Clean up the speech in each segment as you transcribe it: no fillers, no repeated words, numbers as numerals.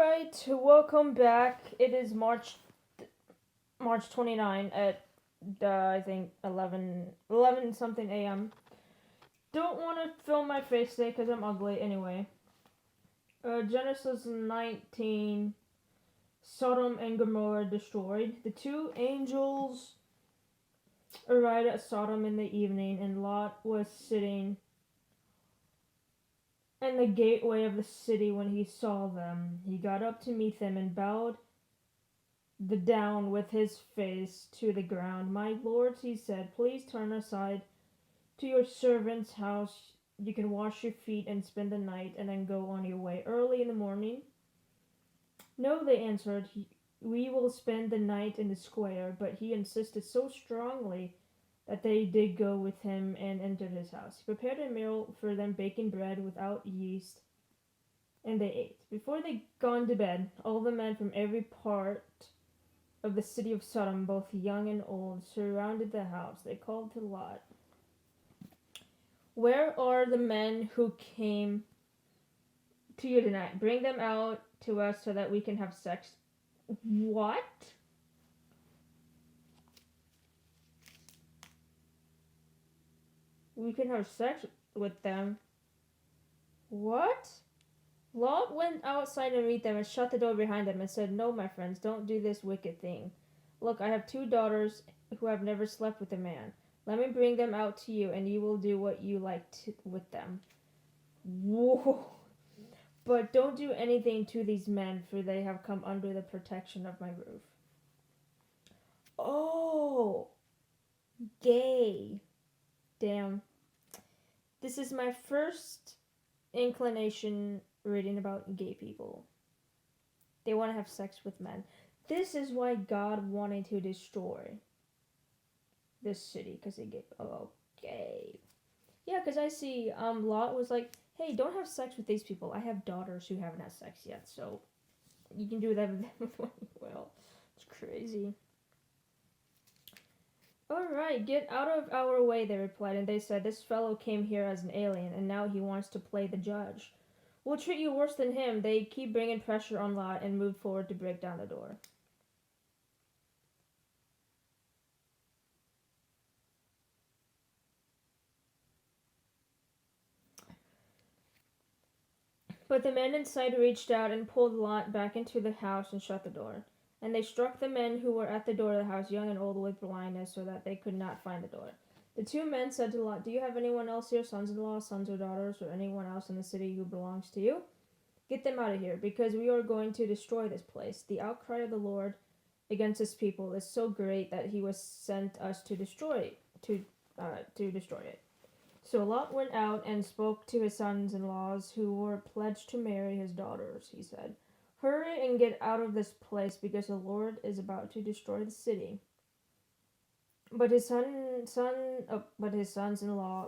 Alright, welcome back. It is March 29 at I think 11 something a.m. Don't want to film my face today because I'm ugly anyway. Genesis 19, Sodom and Gomorrah destroyed. The two angels arrived at Sodom in the evening, and Lot was sitting in the gateway of the city when he saw them. He got up to meet them and bowed down with his face to the ground. My lords, he said, please turn aside to your servant's house. You can wash your feet and spend the night and then go on your way early in the morning. No, they answered, we will spend the night in the square. But he insisted so strongly that they did go with him and entered his house. He prepared a meal for them, baking bread without yeast, and they ate. Before they gone to bed, all the men from every part of the city of Sodom, both young and old, surrounded the house. They called to Lot, where are the men who came to you tonight? Bring them out to us so that we can have sex. What? We can have sex with them? What? Lot went outside to meet them and shut the door behind them and said, no, my friends, don't do this wicked thing. Look, I have two daughters who have never slept with a man. Let me bring them out to you, and you will do what you like with them. Whoa. But don't do anything to these men, for they have come under the protection of my roof. Oh, gay. Damn. This is my first inclination reading about gay people. They want to have sex with men. This is why God wanted to destroy this city, because they get okay. Yeah, because I see Lot was like, hey, don't have sex with these people. I have daughters who haven't had sex yet, so you can do that with when you will. It's crazy. Alright, get out of our way, they replied, and they said, this fellow came here as an alien, and now he wants to play the judge. We'll treat you worse than him. They keep bringing pressure on Lot and move forward to break down the door. But the men inside reached out and pulled Lot back into the house and shut the door. And they struck the men who were at the door of the house, young and old, with blindness, so that they could not find the door. The two men said to Lot, do you have anyone else here, sons-in-law, sons or daughters, or anyone else in the city who belongs to you? Get them out of here, because we are going to destroy this place. The outcry of the Lord against his people is so great that he was sent us to destroy it. So Lot went out and spoke to his sons-in-laws who were pledged to marry his daughters. He said, hurry and get out of this place, because the Lord is about to destroy the city. But his sons-in-law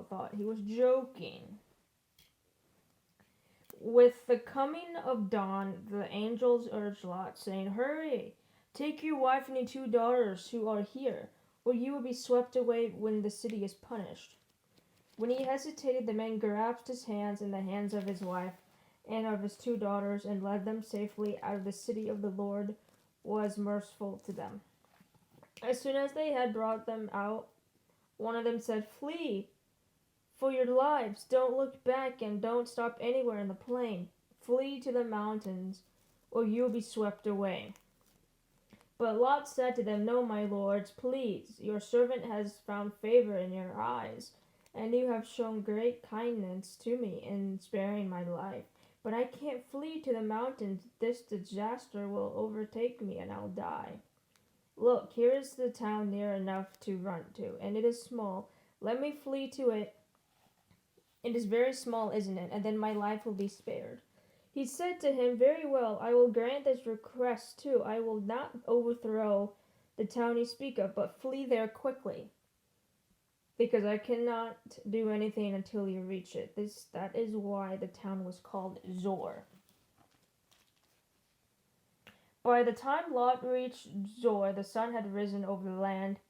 thought he was joking. With the coming of dawn, the angels urged Lot, saying, hurry, take your wife and your two daughters who are here, or you will be swept away when the city is punished. When he hesitated, the men grasped his hands and the hands of his wife and of his two daughters and led them safely out of the city. Of the Lord was merciful to them. As soon as they had brought them out, one of them said, flee for your lives. Don't look back and don't stop anywhere in the plain. Flee to the mountains, or you will be swept away. But Lot said to them, no, my lords, please. Your servant has found favor in your eyes, and you have shown great kindness to me in sparing my life. But I can't flee to the mountains. This disaster will overtake me, and I'll die. Look, here is the town near enough to run to, and it is small. Let me flee to it. It is very small, isn't it? And then my life will be spared. He said to him, very well, I will grant this request too. I will not overthrow the town you speak of, but flee there quickly, because I cannot do anything until you reach it. That is why the town was called Zor. By the time Lot reached Zor, the sun had risen over the land,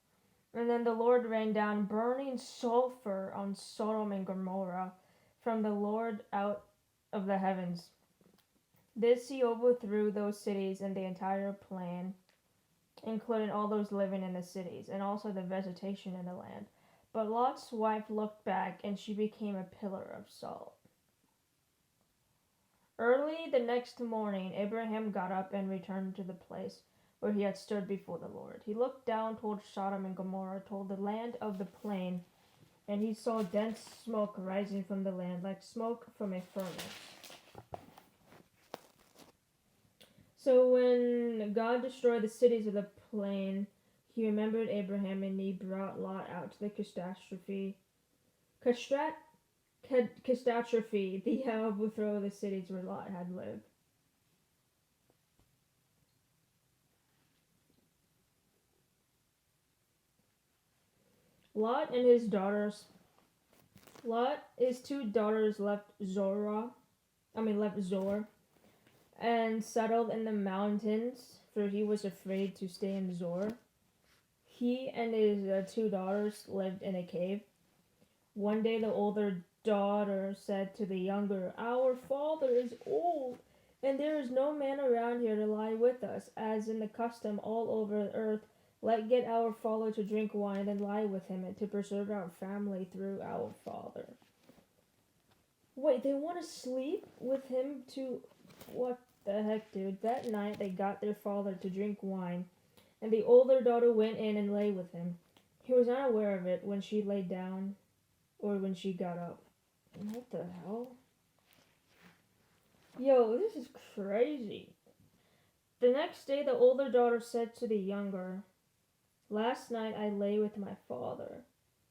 and then the Lord rained down burning sulfur on Sodom and Gomorrah from the Lord out of the heavens. This he overthrew those cities and the entire plan, including all those living in the cities, and also the vegetation in the land. But Lot's wife looked back, and she became a pillar of salt. Early the next morning, Abraham got up and returned to the place where he had stood before the Lord. He looked down toward Sodom and Gomorrah, toward the land of the plain, and he saw dense smoke rising from the land, like smoke from a furnace. So when God destroyed the cities of the plain, he remembered Abraham, and he brought Lot out to the catastrophe, the overthrow of the cities where Lot had lived. Lot and his daughters. Lot, his two daughters left Zor, and settled in the mountains, for he was afraid to stay in Zor. He and his two daughters lived in a cave. One day the older daughter said to the younger, "Our father is old, and there is no man around here to lie with us, as in the custom all over the earth. Let get our father to drink wine and lie with him, and to preserve our family through our father." Wait, they want to sleep with him to... What the heck, dude? That night they got their father to drink wine, and the older daughter went in and lay with him. He was unaware of it when she lay down or when she got up. What the hell? Yo, this is crazy. The next day the older daughter said to the younger, "Last night I lay with my father.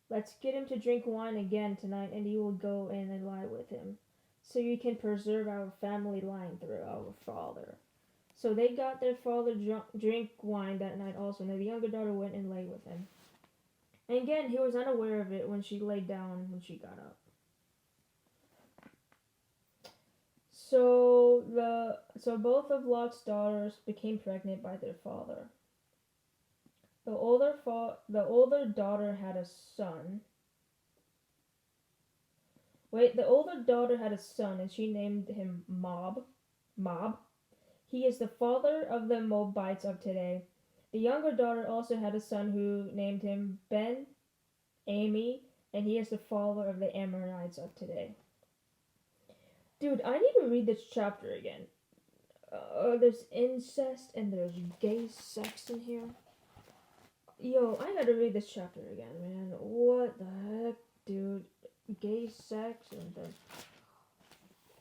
Let's get him to drink wine again tonight, and you will go in and lie with him, so you can preserve our family line through our father." So they got their father drink wine that night also, and the younger daughter went and lay with him. And again, he was unaware of it when she laid down when she got up. So both of Lot's daughters became pregnant by their father. The older daughter had a son. The older daughter had a son, and she named him Mob. He is the father of the Moabites of today. The younger daughter also had a son who named him Ben-Ami, and he is the father of the Ammonites of today. Dude, I need to read this chapter again. There's incest and there's gay sex in here. Yo, I gotta read this chapter again, man. What the heck, dude? Gay sex and the...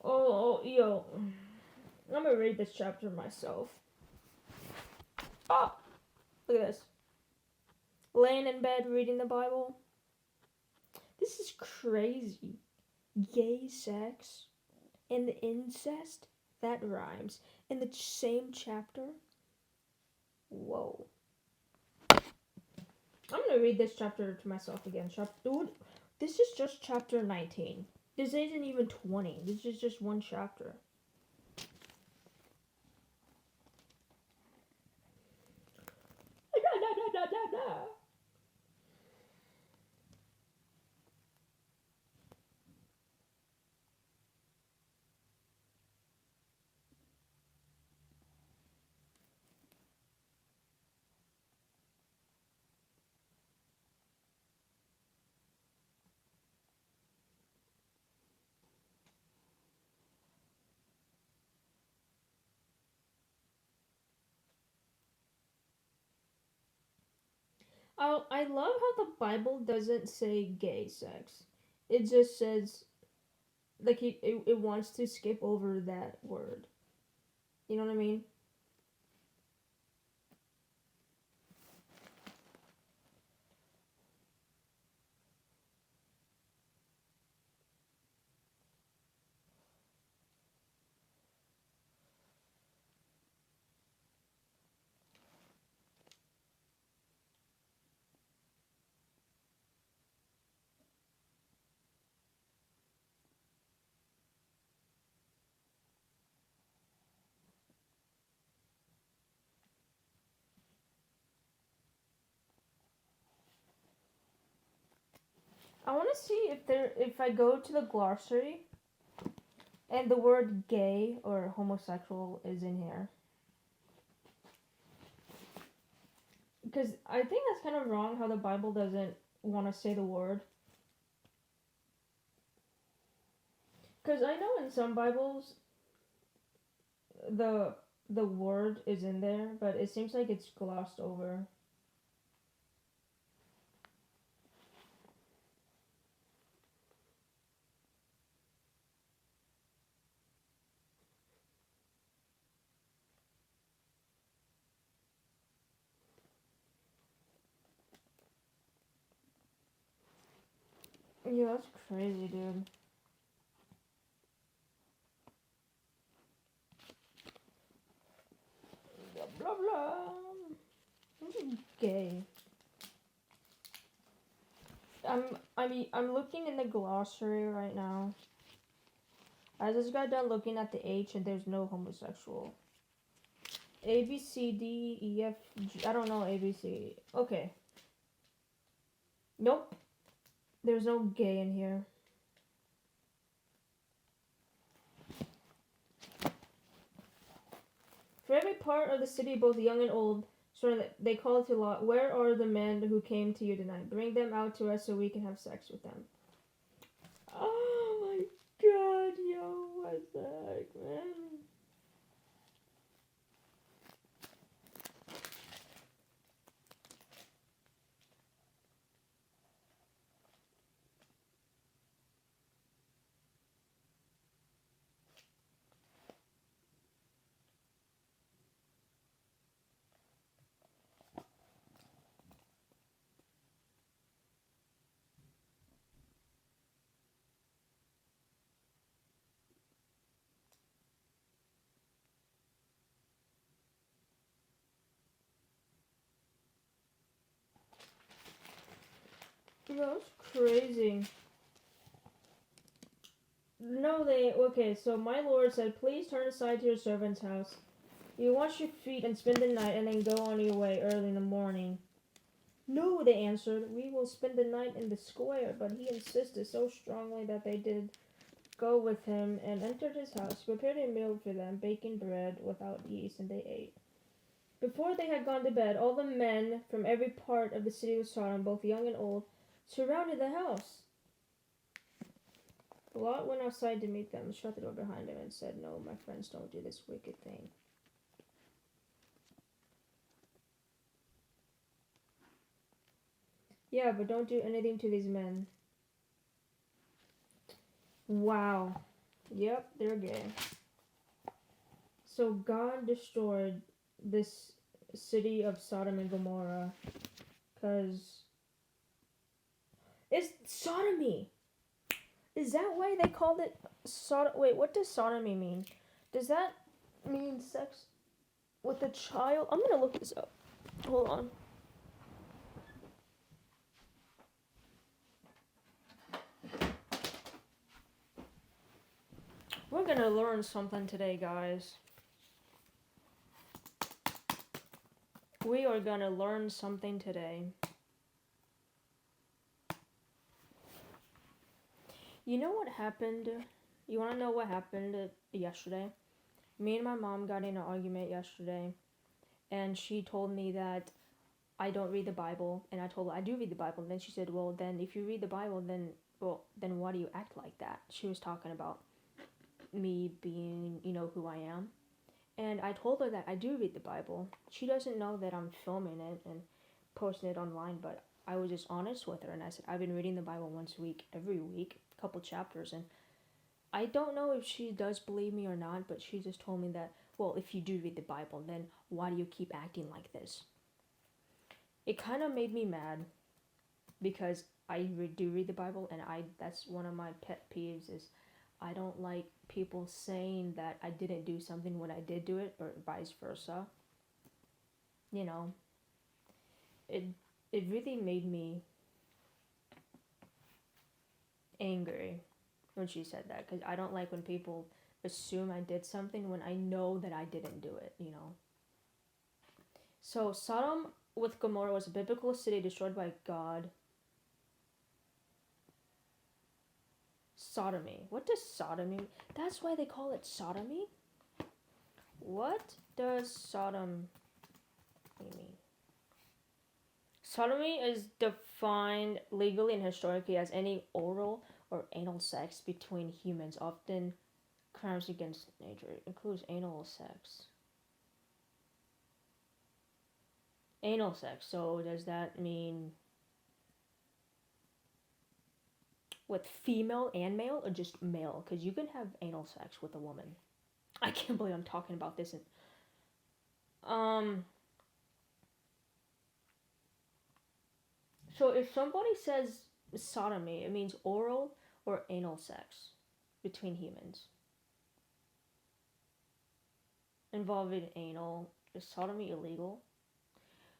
Yo. I'm gonna read this chapter myself. Oh, look at this. Laying in bed reading the Bible. This is crazy. Gay sex and the incest, that rhymes. In the same chapter? Whoa. I'm gonna read this chapter to myself again. Dude, this is just chapter 19. This isn't even 20. This is just one chapter. Oh, I love how the Bible doesn't say gay sex. It just says, like, it wants to skip over that word. You know what I mean? I want to see if I go to the glossary And the word gay or homosexual is in here. Because I think that's kind of wrong how the Bible doesn't want to say the word. Because I know in some Bibles the the word is in there, but it seems like it's glossed over. Yeah, that's crazy, dude. Blah blah blah. This is gay. I'm looking in the glossary right now. I just got done looking at the H and there's no homosexual. A B C D E F G. I don't know A B C. Okay. Nope. There's no gay in here. For every part of the city, both young and old, so that they called to Lot, "Where are the men who came to you tonight? Bring them out to us so we can have sex with them." Oh my god, yo, what the heck, man? That's crazy. No, okay, so my lord said, "Please turn aside to your servant's house. You wash your feet and spend the night, and then go on your way early in the morning." "No," they answered, "we will spend the night in the square." But he insisted so strongly that they did go with him and entered his house. He prepared a meal for them, baking bread without yeast, and they ate. Before they had gone to bed, all the men from every part of the city of Sodom, both young and old, surrounded the house. Lot went outside to meet them, shut the door behind him, and said, "No, my friends, don't do this wicked thing." "Yeah, but don't do anything to these men." Wow. Yep, they're gay. So God destroyed this city of Sodom and Gomorrah because it's sodomy. Is that why they called it sod? Wait, what does sodomy mean? Does that mean sex with a child? I'm gonna look this up. Hold on. We're gonna learn something today, guys. We are gonna learn something today. You know what happened? You wanna know what happened yesterday? Me and my mom got in an argument yesterday, and she told me that I don't read the Bible, and I told her I do read the Bible. And then she said, "Well, then if you read the Bible, then why do you act like that?" She was talking about me being, who I am. And I told her that I do read the Bible. She doesn't know that I'm filming it and posting it online, but I was just honest with her, and I said I've been reading the Bible once a week, every week, a couple chapters, and I don't know if she does believe me or not, but she just told me that, well, if you do read the Bible, then why do you keep acting like this? It kind of made me mad because do read the Bible, and that's one of my pet peeves is I don't like people saying that I didn't do something when I did do it, or vice versa. You know, it it really made me angry when she said that because I don't like when people assume I did something when I know that I didn't do it. So Sodom with Gomorrah was a biblical city destroyed by God. Sodomy. What does sodomy? That's why they call it sodomy? What does sodomy mean? Sodomy is defined legally and historically as any oral or anal sex between humans, often crimes against nature. It includes anal sex. Anal sex. So does that mean with female and male, or just male? Because you can have anal sex with a woman. I can't believe I'm talking about this. So if somebody says sodomy, it means oral or anal sex between humans. Involving anal. Is sodomy illegal?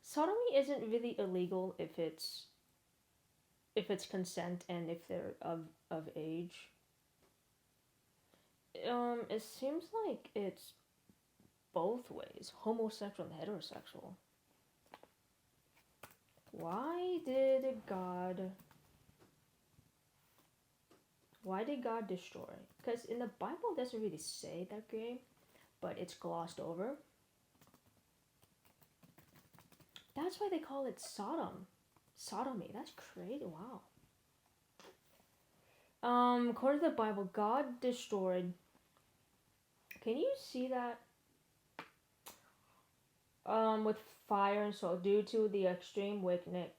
Sodomy isn't really illegal if it's consent and if they're of age. It seems like it's both ways, homosexual and heterosexual. Why did God destroy? Because in the Bible it doesn't really say that gay, but it's glossed over. That's why they call it sodomy. That's crazy. Wow. According to the Bible, God destroyed. Can you see that? With fire and salt, due to the extreme wickedness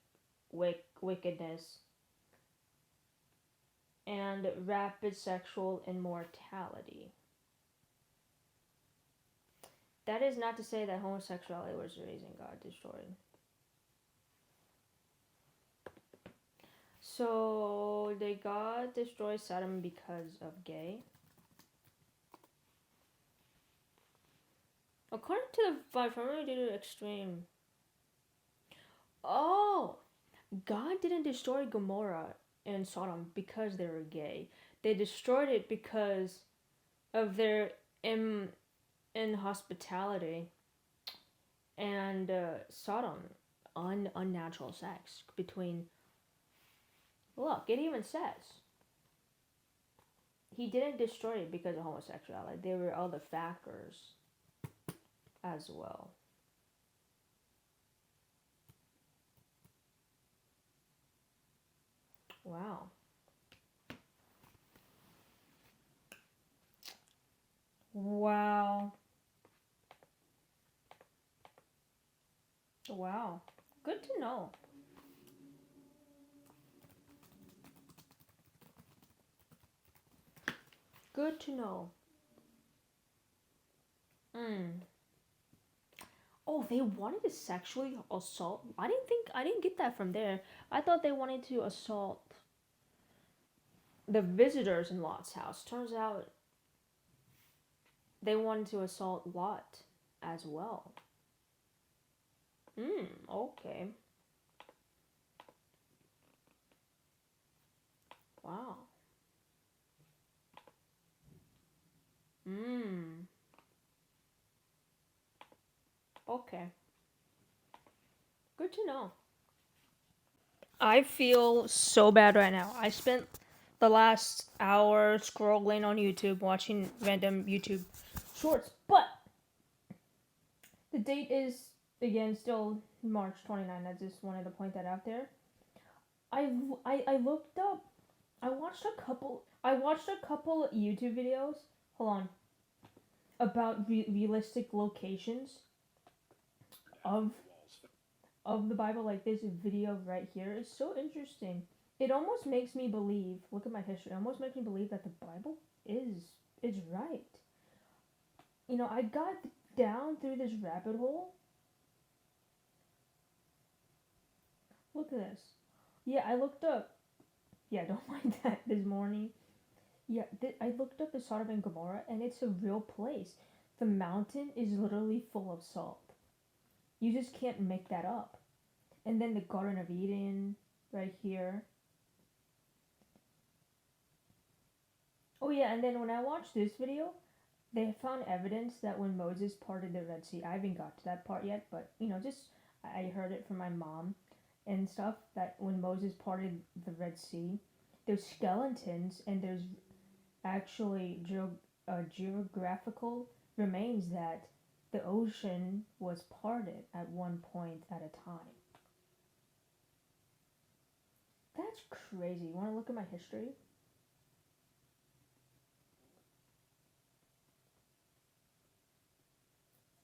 and rapid sexual immorality. That is not to say that homosexuality was the reason God destroyed. So, did God destroy Sodom because of gay? According to the Bible, primarily due to extreme. Oh! God didn't destroy Gomorrah and Sodom because they were gay. They destroyed it because of their inhospitality and Sodom, unnatural sex between. Look, it even says he didn't destroy it because of homosexuality. There were other factors as well. Wow. Wow. Wow. Good to know. Good to know. Oh, they wanted to sexually assault. I didn't get that from there. I thought they wanted to assault the visitors in Lot's house. Turns out they wanted to assault Lot as well. Okay. Wow. Okay. Good to know. I feel so bad right now. I spent the last hour scrolling on YouTube, watching random YouTube shorts, but the date is, again, still March 29th. I just wanted to point that out there. I looked up, I watched a couple YouTube videos, hold on, about realistic locations of the Bible. Like this video right here is so interesting. It almost makes me believe, look at my history, it almost makes me believe that the Bible is right. You know, I got down through this rabbit hole. Look at this. Yeah, I looked up. Yeah, don't mind that this morning. Yeah, I looked up the Sodom and Gomorrah, and it's a real place. The mountain is literally full of salt. You just can't make that up. And then the Garden of Eden, right here. Oh yeah, and then when I watched this video, they found evidence that when Moses parted the Red Sea, I haven't got to that part yet, but you know, just I heard it from my mom and stuff that when Moses parted the Red Sea, there's skeletons and there's actually geographical remains that the ocean was parted at one point at a time. That's crazy. You want to look at my history?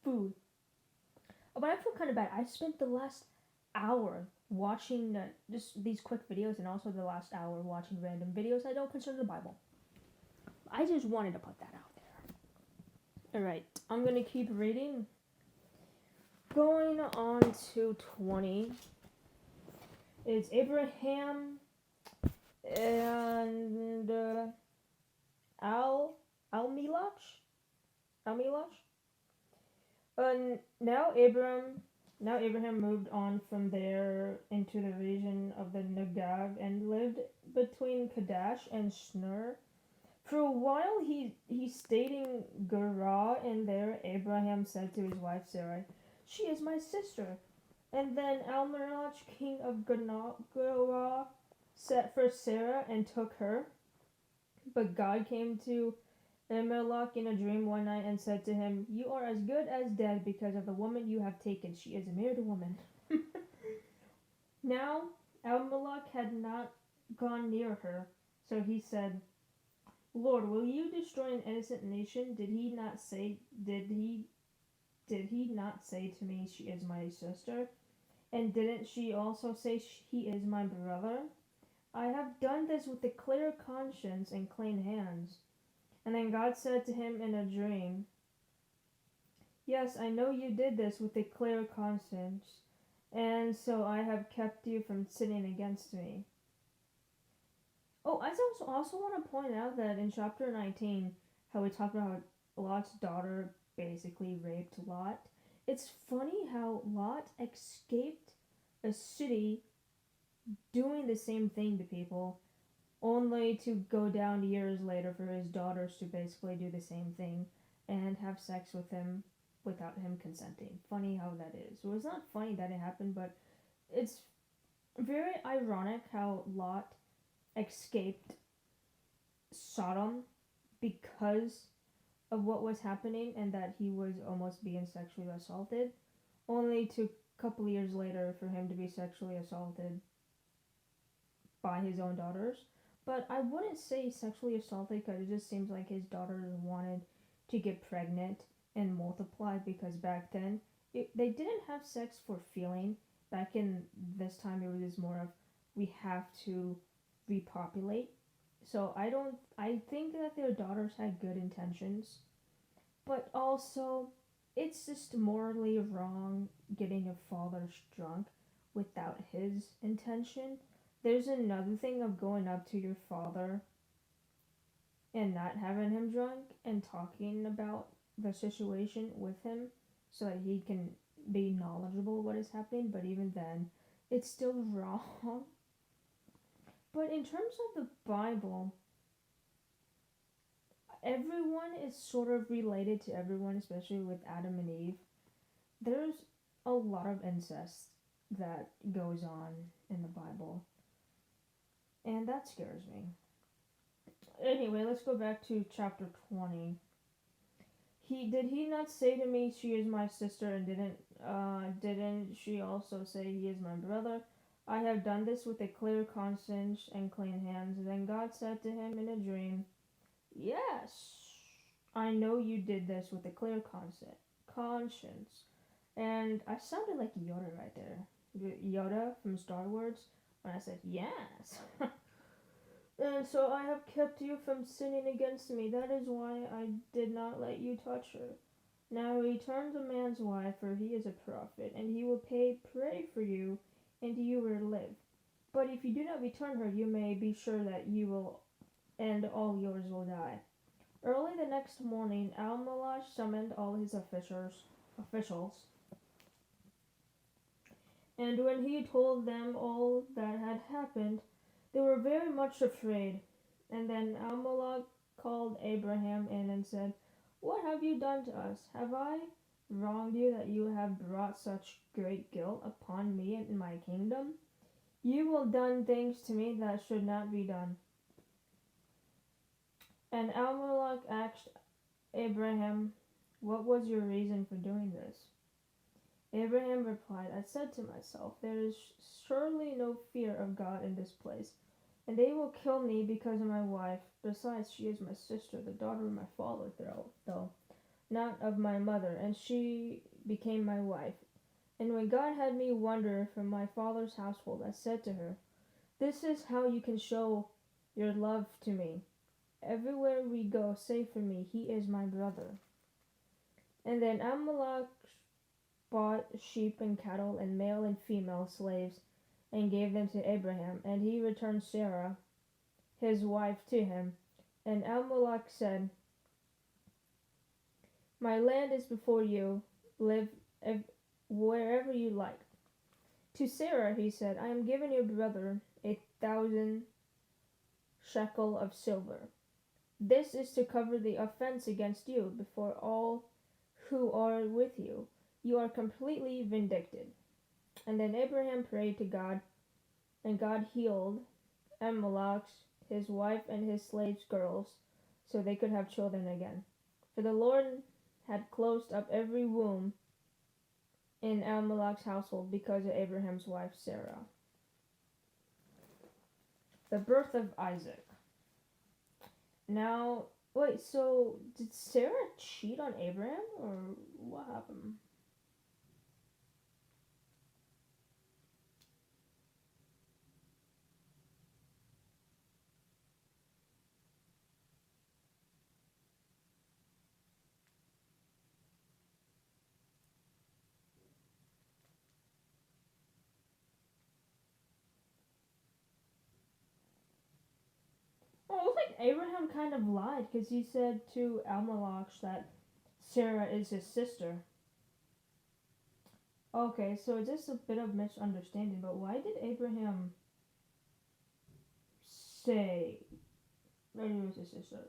Food. Oh, but I feel kind of bad. I spent the last hour watching just these quick videos and also the last hour watching random videos that don't concern the Bible. I just wanted to put that out there. Alright, I'm going to keep reading. Going on to 20 is Abraham and Almilach. Now Abraham moved on from there into the region of the Negev and lived between Kadesh and Shur. For a while he stayed in Gerar, and there Abraham said to his wife Sarai, "She is my sister." And then Almirach, king of Gerar, set for Sarah and took her. But God came to Abimelech in a dream one night and said to him, "You are as good as dead because of the woman you have taken. She is a married woman." Now Abimelech had not gone near her, so he said, "Lord, will you destroy an innocent nation? Did he not say to me, she is my sister? And didn't she also say he is my brother? I have done this with a clear conscience and clean hands." And then God said to him in a dream, "Yes, I know you did this with a clear conscience, and so I have kept you from sinning against me." Oh, I also want to point out that in chapter 19, how we talked about how Lot's daughter basically raped Lot. It's funny how Lot escaped a city doing the same thing to people, only to go down years later for his daughters to basically do the same thing and have sex with him without him consenting. Funny how that is. Well, it's not funny that it happened, but it's very ironic how Lot escaped Sodom because of what was happening and that he was almost being sexually assaulted, only to a couple years later for him to be sexually assaulted by his own daughters. But I wouldn't say sexually assaulted because it just seems like his daughters wanted to get pregnant and multiply, because back then they didn't have sex for feeling. Back in this time it was just more of, we have to repopulate. So I think that their daughters had good intentions, but also it's just morally wrong getting your father drunk without his intention. There's another thing of going up to your father and not having him drunk and talking about the situation with him so that he can be knowledgeable what is happening, but even then it's still wrong. But in terms of the Bible, everyone is sort of related to everyone, especially with Adam and Eve. There's a lot of incest that goes on in the Bible, and that scares me. Anyway, let's go back to chapter 20. Did he not say to me, she is my sister, and didn't she also say he is my brother? I have done this with a clear conscience and clean hands. Then God said to him in a dream, "Yes, I know you did this with a clear conscience." And I sounded like Yoda right there. Yoda from Star Wars when I said yes. "And so I have kept you from sinning against me. That is why I did not let you touch her. Now return the man's wife, for he is a prophet, and he will pray for you, and you will live. But if you do not return her, you may be sure that you will, and all yours will die." Early the next morning, Almalach summoned all his officials, and when he told them all that had happened, they were very much afraid. And then Almalach called Abraham in and said, "What have you done to us? Have I wronged you that you have brought such great guilt upon me and my kingdom? You have done things to me that should not be done." And Amalek asked Abraham, "What was your reason for doing this?" Abraham replied, "I said to myself, there is surely no fear of God in this place, and they will kill me because of my wife. Besides, she is my sister, the daughter of my father, though not of my mother, and she became my wife. And when God had me wander from my father's household, I said to her, 'This is how you can show your love to me. Everywhere we go, say for me, he is my brother.' And then Amalek bought sheep and cattle and male and female slaves and gave them to Abraham, and he returned Sarah, his wife, to him. And Amalek said, 'My land is before you. Live wherever you like.' To Sarah he said, 'I am giving your brother 1,000 shekel of silver. This is to cover the offense against you before all who are with you. You are completely vindicted.' And then Abraham prayed to God, and God healed Amalek, his wife, and his slaves' girls, so they could have children again. For the Lord had closed up every womb in Amalek's household because of Abraham's wife Sarah. The birth of Isaac. Now, wait, so did Sarah cheat on Abraham, or what happened? Well, it looks like Abraham kind of lied because he said to Amalek that Sarah is his sister. Okay, so it's just a bit of misunderstanding, but why did Abraham say that he was his sister?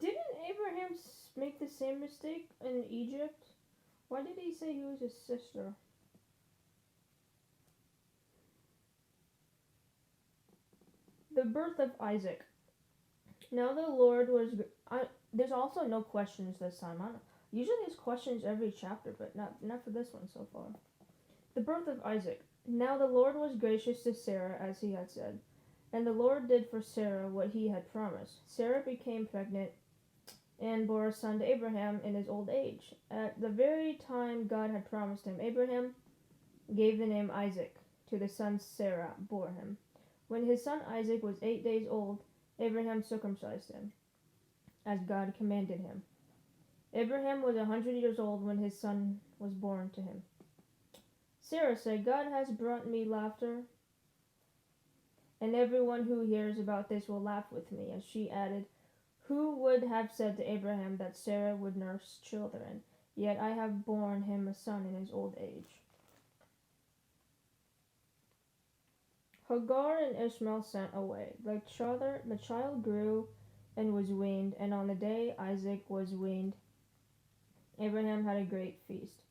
Didn't Abraham make the same mistake in Egypt? Why did he say he was his sister? The birth of Isaac. Now the Lord was. There's also no questions this time. Usually there's questions every chapter, but not for this one so far. The birth of Isaac. Now the Lord was gracious to Sarah as he had said, and the Lord did for Sarah what he had promised. Sarah became pregnant and bore a son to Abraham in his old age. At the very time God had promised him, Abraham gave the name Isaac to the son Sarah bore him. When his son Isaac was 8 days old, Abraham circumcised him, as God commanded him. Abraham was 100 years old when his son was born to him. Sarah said, "God has brought me laughter, and everyone who hears about this will laugh with me." And she added, "Who would have said to Abraham that Sarah would nurse children? Yet I have borne him a son in his old age." Hagar and Ishmael sent away. The child grew and was weaned, and on the day Isaac was weaned, Abraham had a great feast.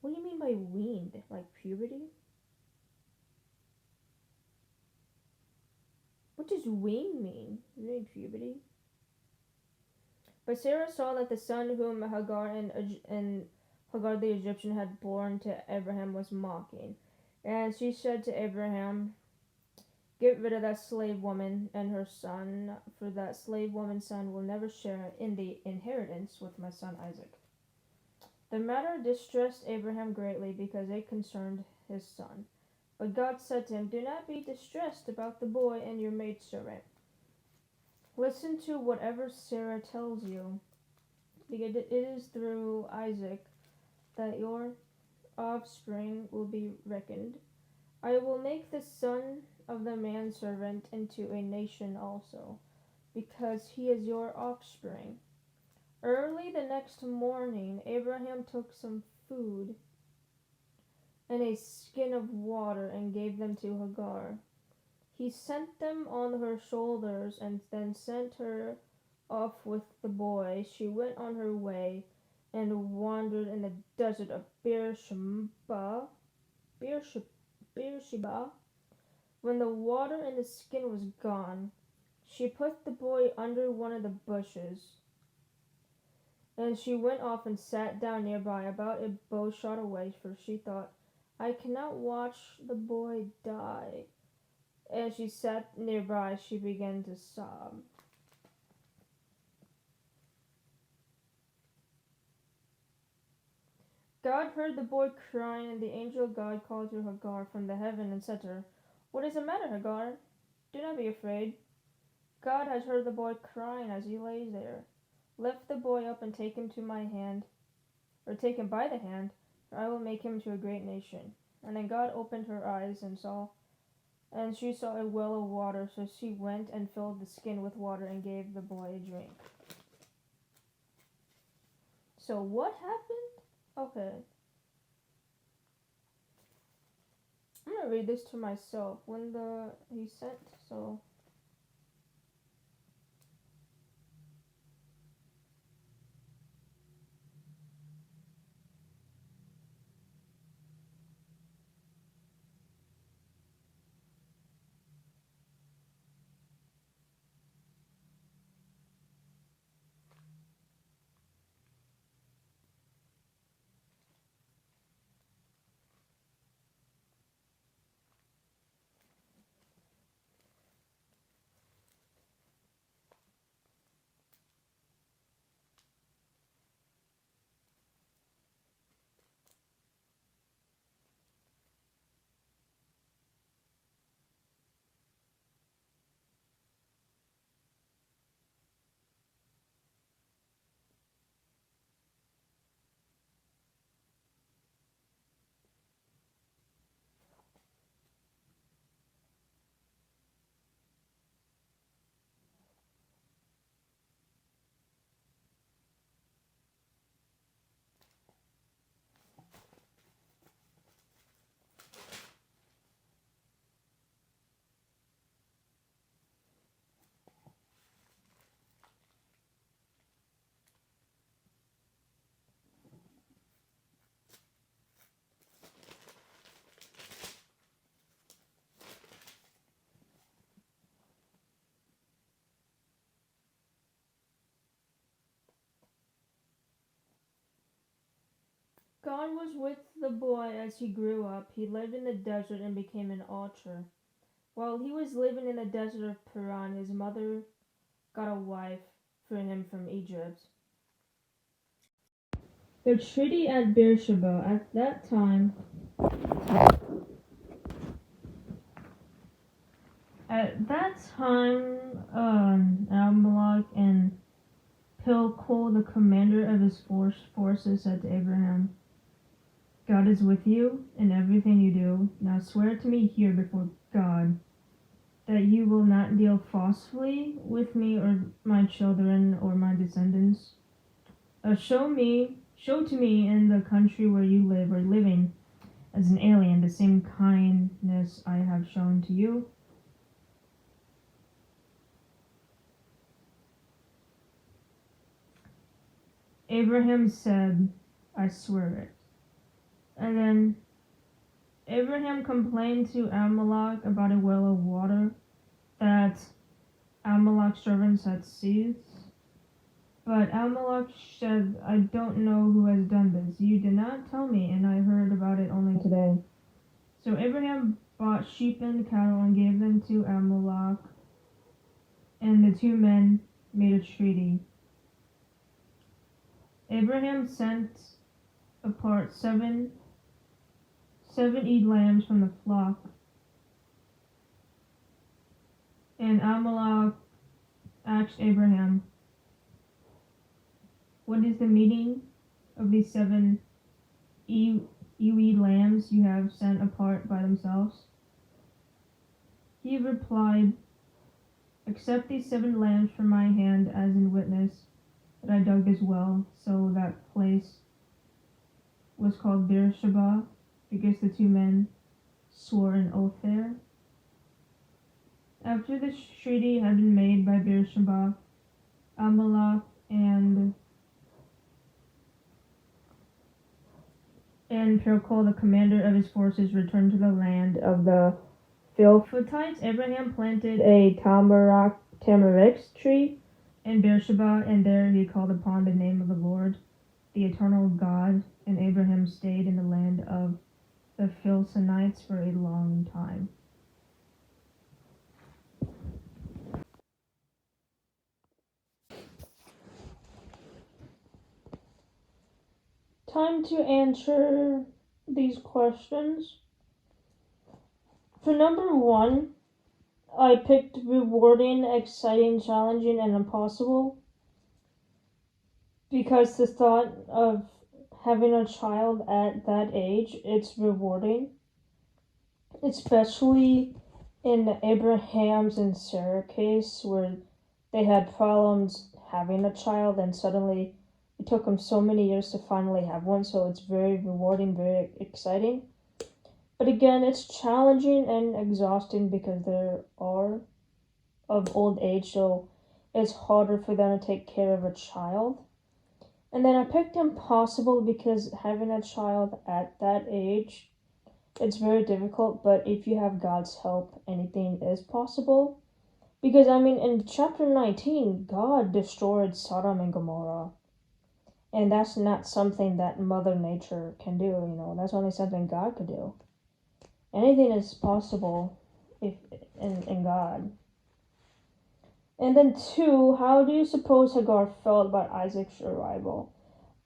What do you mean by weaned? Like puberty? What does wean mean? Does it mean puberty? But Sarah saw that the son whom and Hagar the Egyptian had borne to Abraham was mocking. And she said to Abraham, "Get rid of that slave woman and her son, for that slave woman's son will never share in the inheritance with my son Isaac." The matter distressed Abraham greatly because it concerned his son. But God said to him, "Do not be distressed about the boy and your maidservant. Listen to whatever Sarah tells you, because it is through Isaac that your offspring will be reckoned. I will make the son of the manservant into a nation also, because he is your offspring. Early the next morning, Abraham took some food and a skin of water and gave them to Hagar. He sent them on her shoulders and then sent her off with the boy. She went on her way and wandered in the desert of Beersheba. When the water in the skin was gone, she put the boy under one of the bushes, and she went off and sat down nearby, about a bowshot away, for she thought, I cannot watch the boy die. As she sat nearby, she began to sob. God heard the boy crying, and the angel of God called to Hagar from the heaven and said to her, What is the matter, Hagar? Do not be afraid. God has heard the boy crying as he lays there. Lift the boy up and take him take him by the hand, for I will make him to a great nation. And then God opened her eyes and she saw a well of water, so she went and filled the skin with water and gave the boy a drink. So what happened? Okay. I'm gonna read this to myself. He sent, so God was with the boy as he grew up. He lived in the desert and became an archer. While he was living in the desert of Paran, his mother got a wife for him from Egypt. The treaty at Beersheba. At that time, Abimelech and Phicol, the commander of his forces, said to Abraham, God is with you in everything you do. Now swear to me here before God that you will not deal falsely with me or my children or my descendants. Show to me in the country where you live or living as an alien the same kindness I have shown to you. Abraham said, I swear it. And then Abraham complained to Abimelech about a well of water that Abimelech's servants had seized. But Abimelech said, I don't know who has done this. You did not tell me, and I heard about it only today. So Abraham bought sheep and cattle and gave them to Abimelech, and the two men made a treaty. Abraham sent apart seven lambs from the flock, and Abimelech asked Abraham, "What is the meaning of these 7 ewe lambs you have sent apart by themselves?" He replied, "Accept these 7 lambs from my hand as in witness that I dug this well." So that place was called Beersheba, because the 2 men swore an oath there. After the treaty had been made by Beersheba, Amalek and Phicol, the commander of his forces, returned to the land of the Philistines. Abraham planted a tamarisk tree in Beersheba, and there he called upon the name of the Lord, the eternal God, and Abraham stayed in the land of the Philistines for a long time. Time to answer these questions. For number 1, I picked rewarding, exciting, challenging, and impossible because the thought of having a child at that age, it's rewarding, especially in Abraham's and Sarah case where they had problems having a child and suddenly it took them so many years to finally have one, so it's very rewarding, very exciting. But again, it's challenging and exhausting because they are of old age, so it's harder for them to take care of a child. And then I picked impossible because having a child at that age, it's very difficult, but if you have God's help, anything is possible. Because, in chapter 19, God destroyed Sodom and Gomorrah. And that's not something that Mother Nature can do, That's only something God could do. Anything is possible if in God. And then 2, how do you suppose Hagar felt about Isaac's arrival?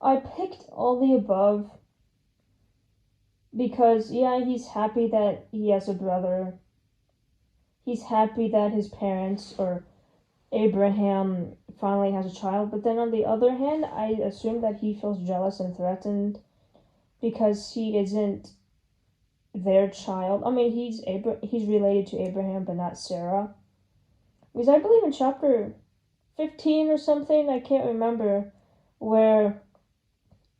I picked all the above because, he's happy that he has a brother. He's happy that his parents, or Abraham, finally has a child. But then on the other hand, I assume that he feels jealous and threatened because he isn't their child. He's related to Abraham, but not Sarah. Because I believe in chapter 15 or something, I can't remember, where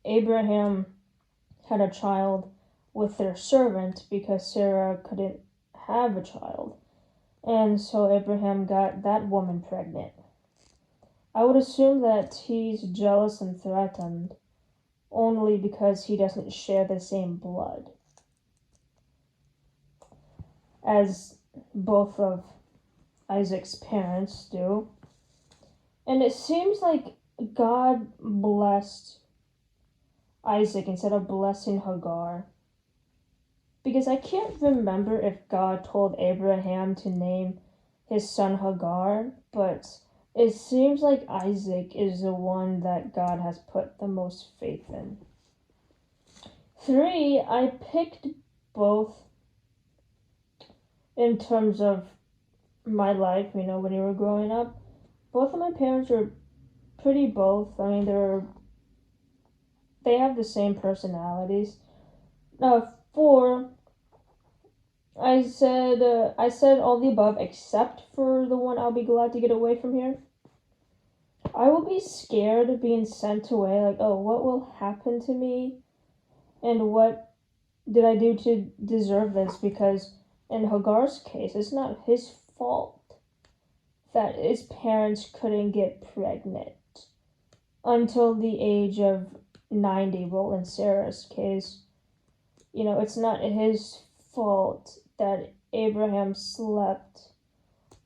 Abraham had a child with their servant because Sarah couldn't have a child. And so Abraham got that woman pregnant. I would assume that he's jealous and threatened only because he doesn't share the same blood as both of Isaac's parents do. And it seems like God blessed Isaac instead of blessing Hagar. Because I can't remember if God told Abraham to name his son Hagar, but it seems like Isaac is the one that God has put the most faith in. 3, I picked both in terms of my life, when you were growing up. Both of my parents were pretty both. They have the same personalities. 4, I said all the above except for the one I'll be glad to get away from here. I will be scared of being sent away, like, oh, what will happen to me? And what did I do to deserve this? Because in Hagar's case, it's not his fault that his parents couldn't get pregnant until the age of 90. Well, in Sarah's case, it's not his fault that Abraham slept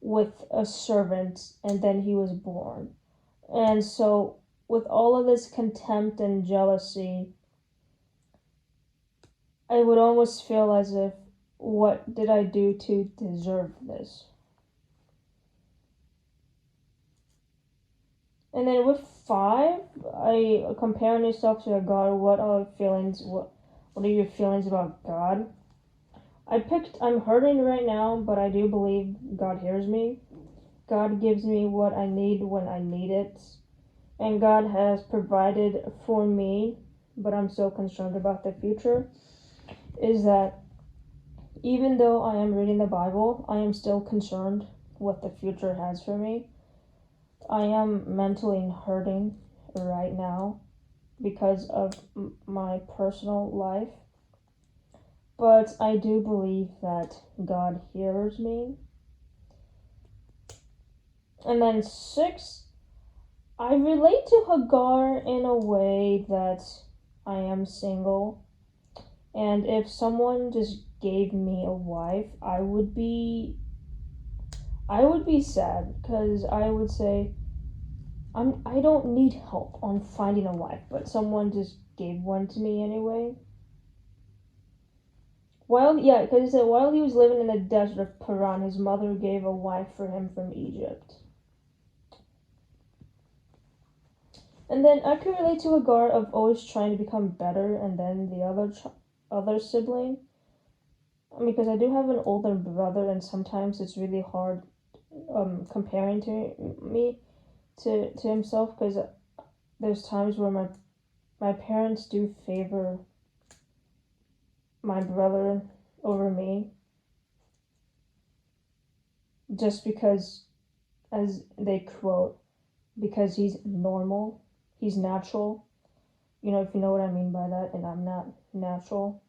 with a servant and then he was born. And so, with all of this contempt and jealousy, I would almost feel as if, what did I do to deserve this? And then with 5, I comparing yourself to God. What are your feelings about God? I picked, I'm hurting right now, but I do believe God hears me. God gives me what I need when I need it, and God has provided for me, but I'm so concerned about the future, is that even though I am reading the Bible, I am still concerned what the future has for me. I am mentally hurting right now because of my personal life, but I do believe that God hears me. And then 6, I relate to Hagar in a way that I am single, and if someone just gave me a wife, I would be sad, because I would say I don't need help on finding a wife, but someone just gave one to me anyway. Because it said while he was living in the desert of Paran, his mother gave a wife for him from Egypt. And then I could relate to Hagar of always trying to become better, and then the other sibling, because I do have an older brother, and sometimes it's really hard comparing to me to himself, because there's times where my parents do favor my brother over me, just because, as they quote, because he's normal, he's natural. If you know what I mean by that, and I'm not natural.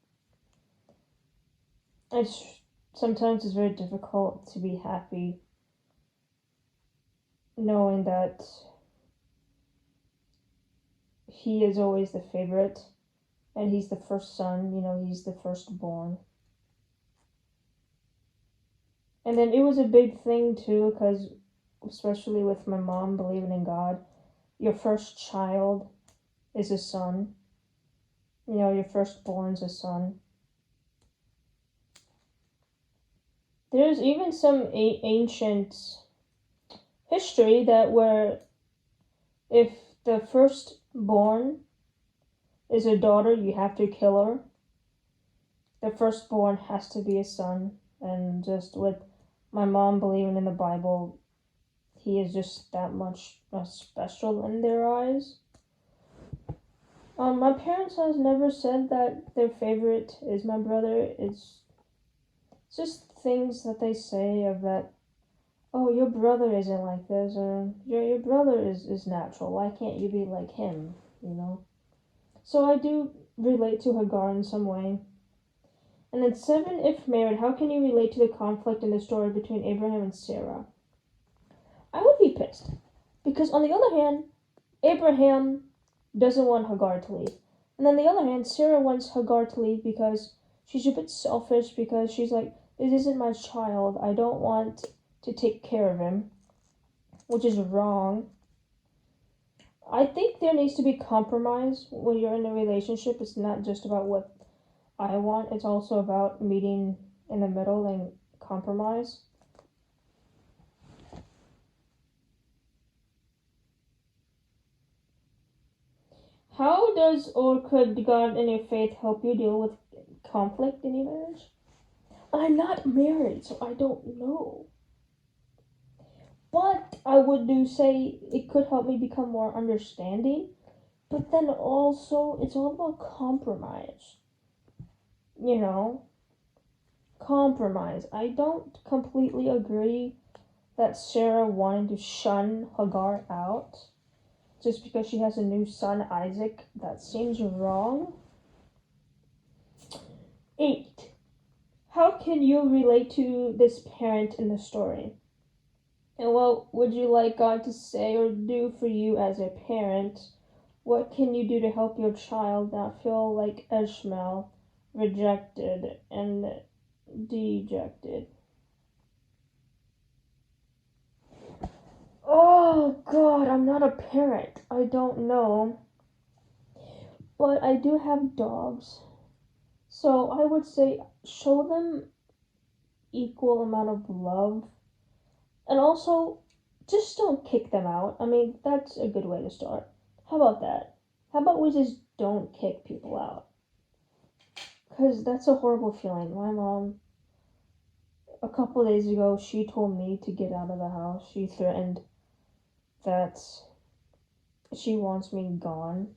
Sometimes it's very difficult to be happy knowing that he is always the favorite, and he's the first son, he's the firstborn. And then it was a big thing too, because especially with my mom believing in God, your first child is a son. Your firstborn's a son. There's even some ancient history that where if the firstborn is a daughter, you have to kill her. The firstborn has to be a son, and just with my mom believing in the Bible, he is just that much special in their eyes. My parents has never said that their favorite is my brother. It's just things that they say of that, oh, your brother isn't like this, or your brother is natural. Why can't you be like him, So I do relate to Hagar in some way. And then 7, if married, how can you relate to the conflict in the story between Abraham and Sarah? I would be pissed. Because on the other hand, Abraham doesn't want Hagar to leave. And on the other hand, Sarah wants Hagar to leave because she's a bit selfish, because she's like, this isn't my child. I don't want to take care of him, which is wrong. I think there needs to be compromise when you're in a relationship. It's not just about what I want. It's also about meeting in the middle and compromise. How does or could God and your faith help you deal with conflict in your marriage? I'm not married, so I don't know. But I would do say it could help me become more understanding. But then also, it's all about compromise. Compromise. I don't completely agree that Sarah wanted to shun Hagar out just because she has a new son, Isaac. That seems wrong. 8. How can you relate to this parent in the story? And what would you like God to say or do for you as a parent? What can you do to help your child not feel like Ishmael, rejected and dejected? Oh God, I'm not a parent. I don't know. But I do have dogs. So I would say show them equal amount of love. And also, just don't kick them out. I mean, that's a good way to start. How about that? How about we just don't kick people out? Because that's a horrible feeling. My mom a couple days ago, she told me to get out of the house. She threatened that she wants me gone.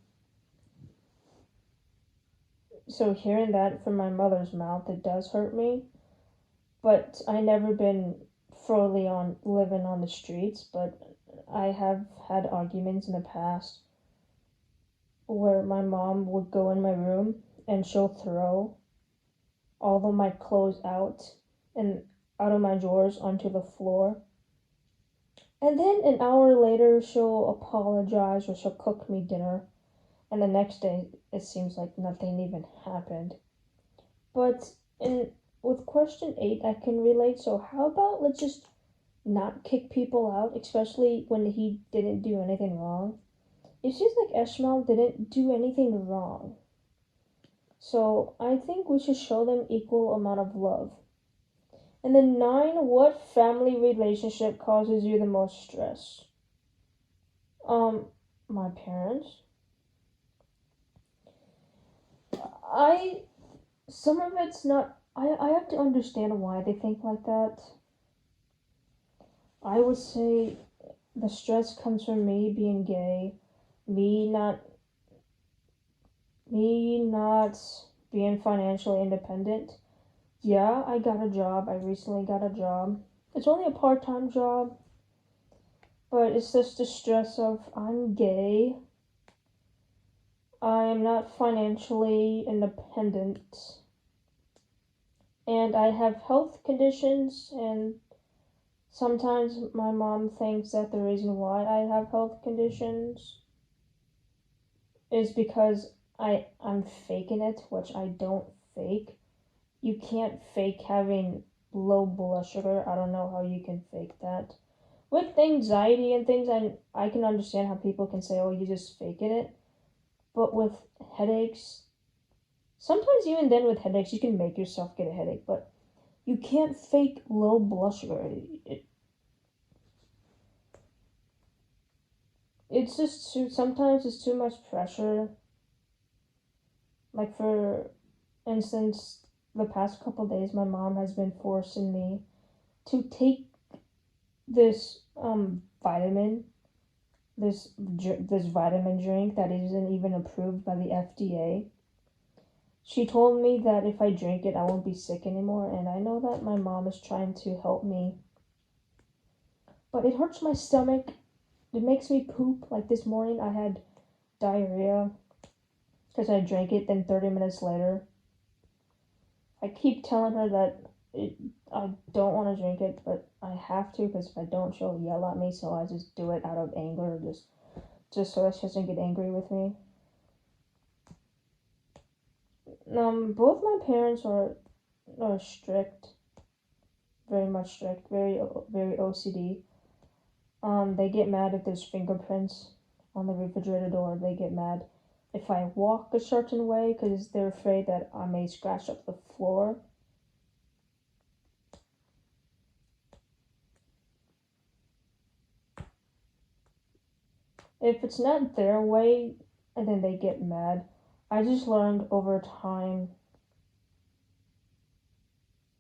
So hearing that from my mother's mouth, it does hurt me. But I never been fully on living on the streets, but I have had arguments in the past where my mom would go in my room and she'll throw all of my clothes out of my drawers onto the floor. And then an hour later she'll apologize or she'll cook me dinner. And the next day it seems like nothing even happened. But with question 8 I can relate. So how about let's just not kick people out, especially when he didn't do anything wrong. It seems like Ishmael didn't do anything wrong. So I think we should show them equal amount of love. And then 9, what family relationship causes you the most stress? My parents. Some of it's not, I have to understand why they think like that. I would say the stress comes from me being gay, me not being financially independent. Yeah, I got a job. I recently got a job. It's only a part-time job, but it's just the stress of I'm gay. I am not financially independent. And I have health conditions, and sometimes my mom thinks that the reason why I have health conditions is because I'm faking it, which I don't fake. You can't fake having low blood sugar. I don't know how you can fake that. With anxiety and things, I can understand how people can say, oh, you're just faking it. But with headaches, sometimes even then with headaches, you can make yourself get a headache. But you can't fake low blood sugar. It's just sometimes it's too much pressure. Like for instance, the past couple days, my mom has been forcing me to take this vitamin, this vitamin drink that isn't even approved by the FDA. She told me that if I drink it, I won't be sick anymore, and I know that my mom is trying to help me, but it hurts my stomach. It makes me poop. Like this morning, I had diarrhea because I drank it. Then 30 minutes later, I keep telling her that I don't want to drink it, but I have to because if I don't, she'll yell at me. So I just do it out of anger, just so that she doesn't get angry with me. Both my parents are strict, very much strict, very OCD. They get mad if there's fingerprints on the refrigerator door. They get mad if I walk a certain way because they're afraid that I may scratch up the floor. If it's not their way, and then they get mad. I just learned over time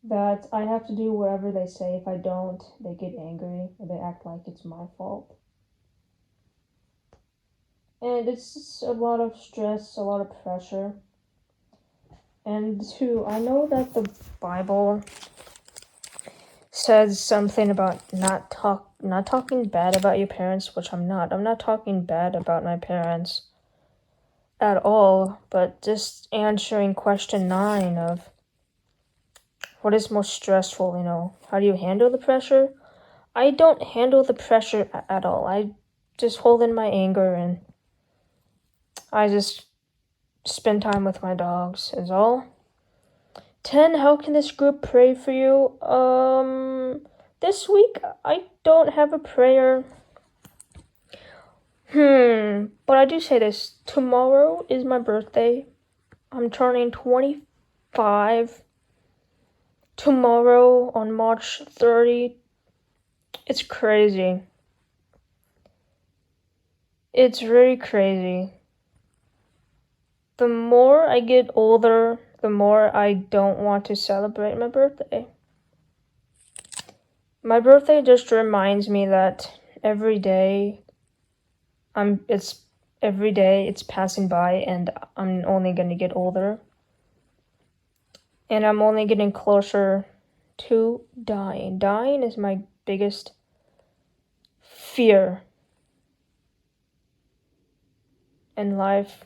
that I have to do whatever they say. If I don't, they get angry or they act like it's my fault. And it's just a lot of stress, a lot of pressure. And 2, I know that the Bible says something about not talking bad about your parents, which I'm not. I'm not talking bad about my parents at all, but just answering question 9 of what is most stressful, how do you handle the pressure? I don't handle the pressure at all. I just hold in my anger and I just spend time with my dogs is all. 10, how can this group pray for you? This week I don't have a prayer. But I do say this. Tomorrow is my birthday. I'm turning 25. Tomorrow on March 30. It's crazy. It's really crazy. The more I get older, the more I don't want to celebrate my birthday. My birthday just reminds me that every day it's every day it's passing by and I'm only going to get older. And I'm only getting closer to dying. Dying is my biggest fear in life.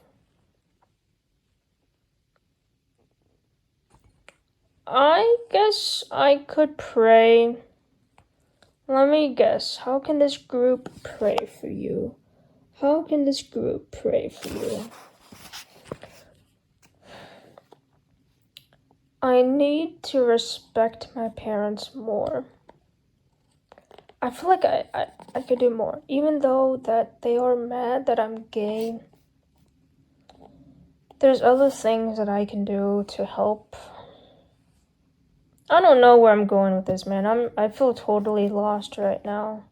I guess I could pray. Let me guess. How can this group pray for you? How can this group pray for you? I need to respect my parents more. I feel like I could do more. Even though that they are mad that I'm gay, there's other things that I can do to help. I don't know where I'm going with this, man. I feel totally lost right now.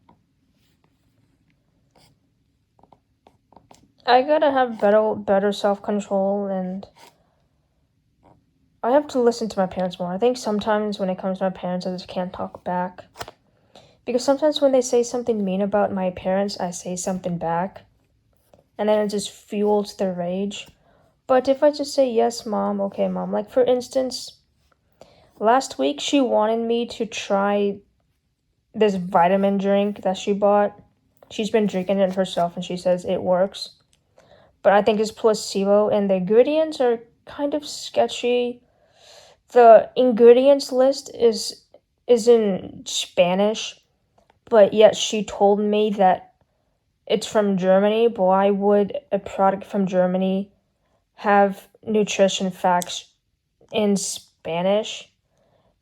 I gotta have better self-control, and I have to listen to my parents more. I think sometimes when it comes to my parents, I just can't talk back. Because sometimes when they say something mean about my parents, I say something back. And then it just fuels their rage. But if I just say, yes, mom, okay, mom. Like, for instance, last week she wanted me to try this vitamin drink that she bought. She's been drinking it herself and she says it works. But I think it's placebo and the ingredients are kind of sketchy. The ingredients list is in Spanish, but yet she told me that it's from Germany. But why would a product from Germany have nutrition facts in Spanish?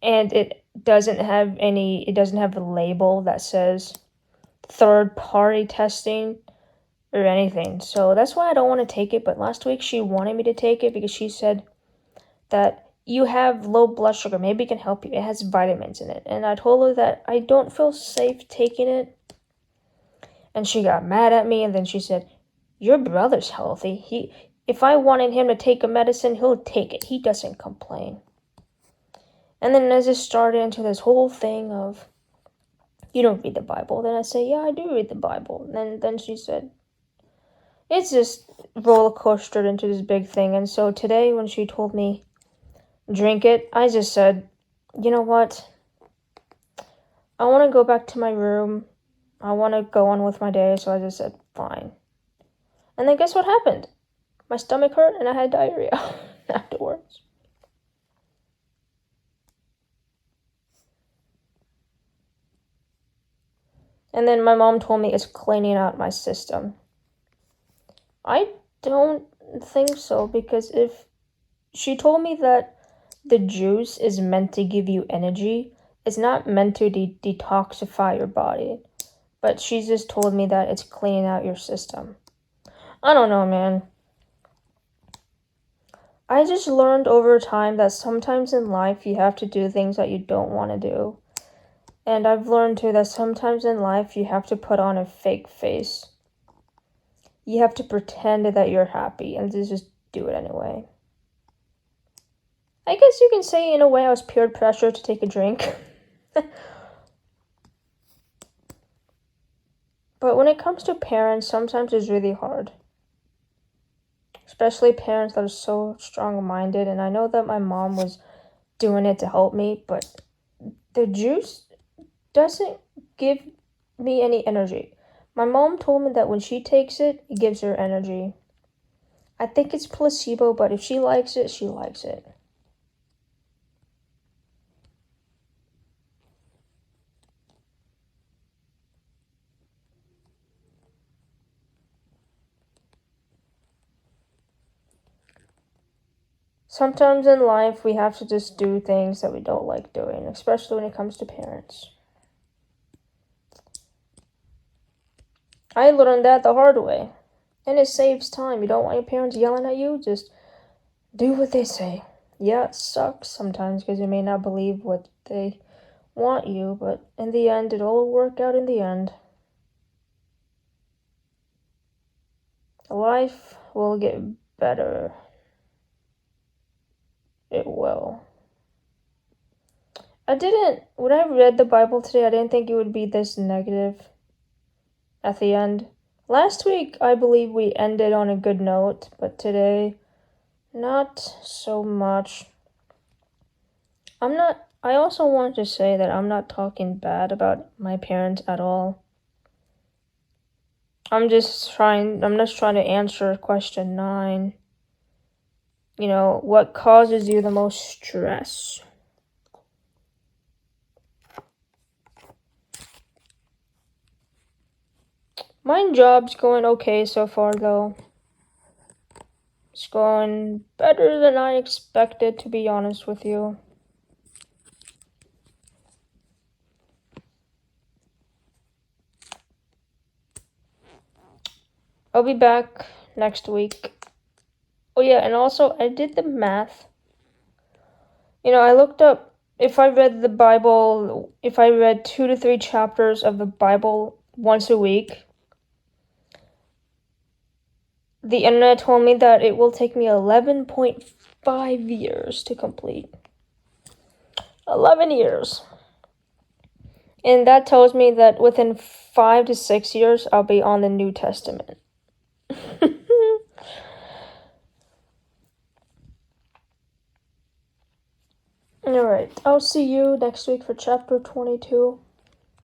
And it doesn't have a label that says third party testing or anything. So that's why I don't want to take it. But last week she wanted me to take it because she said that you have low blood sugar. Maybe it can help you. It has vitamins in it. And I told her that I don't feel safe taking it. And she got mad at me. And then she said, your brother's healthy. If I wanted him to take a medicine, he'll take it. He doesn't complain. And then as it started into this whole thing of, you don't read the Bible. Then I say, yeah, I do read the Bible. And then she said, it's just roller coastered into this big thing. And so today when she told me, drink it, I just said, you know what? I want to go back to my room. I want to go on with my day. So I just said, fine. And then guess what happened? My stomach hurt and I had diarrhea afterwards. And then my mom told me it's cleaning out my system. I don't think so, because if she told me that the juice is meant to give you energy, it's not meant to detoxify your body. But she just told me that it's cleaning out your system. I don't know, man. I just learned over time that sometimes in life you have to do things that you don't want to do. And I've learned too that sometimes in life you have to put on a fake face. You have to pretend that you're happy and just do it anyway. I guess you can say in a way I was peer pressure to take a drink. But when it comes to parents, sometimes it's really hard. Especially parents that are so strong-minded. And I know that my mom was doing it to help me, but the juice doesn't give me any energy. My mom told me that when she takes it, it gives her energy. I think it's placebo, but if she likes it, she likes it. Sometimes in life, we have to just do things that we don't like doing, especially when it comes to parents. I learned that the hard way. And it saves time. You don't want your parents yelling at you, just do what they say. Yeah, it sucks sometimes because you may not believe what they want you, but in the end, it'll all work out in the end. Life will get better. It will. when I read the Bible today, I didn't think it would be this negative at the end. Last week, I believe we ended on a good note, but today, not so much. I also want to say that I'm not talking bad about my parents at all. I'm just trying to answer question 9. What causes you the most stress? My job's going okay so far, though. It's going better than I expected, to be honest with you. I'll be back next week. Oh yeah, and also I did the math. I looked up if I read 2 to 3 chapters of the Bible once a week. The internet told me that it will take me 11.5 years to complete. 11 years. And that tells me that within 5 to 6 years, I'll be on the New Testament. Alright, I'll see you next week for chapter 22.